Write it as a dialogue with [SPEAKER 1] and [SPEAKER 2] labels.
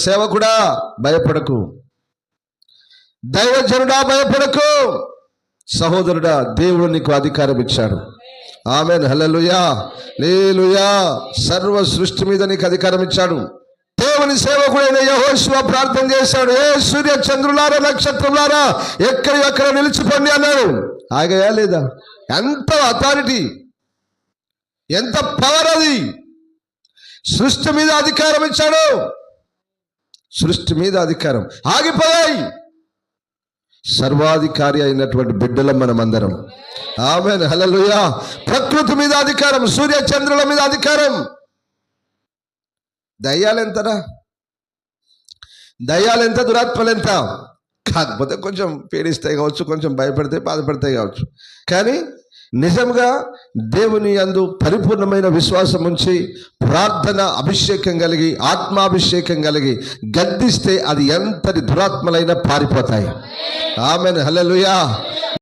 [SPEAKER 1] సేవకుడా భయపడకు, దైవజనుడా భయపడకు. సహోదరుడా, దేవుడు నీకు అధికారం ఇచ్చాడు. ఆమేన్, హల్లెలూయా, హల్లెలూయా. సర్వ సృష్టి మీద నీకు అధికారం ఇచ్చాడు. దేవుని సేవకుడైన యెహోషువ ప్రార్థన చేశాడు, ఏ సూర్య చంద్రులారా నక్షత్రులారా ఎక్కడ నిలిచిపోండి అన్నాడు. ఆగాయా లేదా? ఎంత అథారిటీ, ఎంత పవర్ అది! సృష్టి మీద అధికారం ఇచ్చాడు. సృష్టి మీద అధికారం. ఆగిపోయాయి. సర్వాధికారి అయినటువంటి బిడ్డలం మనమందరం. ఆమేన్, హల్లెలూయా. ప్రకృతి మీద అధికారం, సూర్య చంద్రుల మీద అధికారం. దయ్యాలెంతరా? దయ్యాలెంత, దురాత్మలెంత? కాకపోతే కొంచెం పీడిస్తాయి కావచ్చు, కొంచెం భయపడితే బాధపడతాయి కావచ్చు. కానీ నిజంగా దేవుని యందు పరిపూర్ణమైన విశ్వాసం ఉంచి ప్రార్థన అభిషేకం కలిగి ఆత్మాభిషేకం కలిగి గద్దిస్తే అది ఎంతటి దురాత్మలైనా పారిపోతాయి. ఆమేన్, హల్లెలూయా.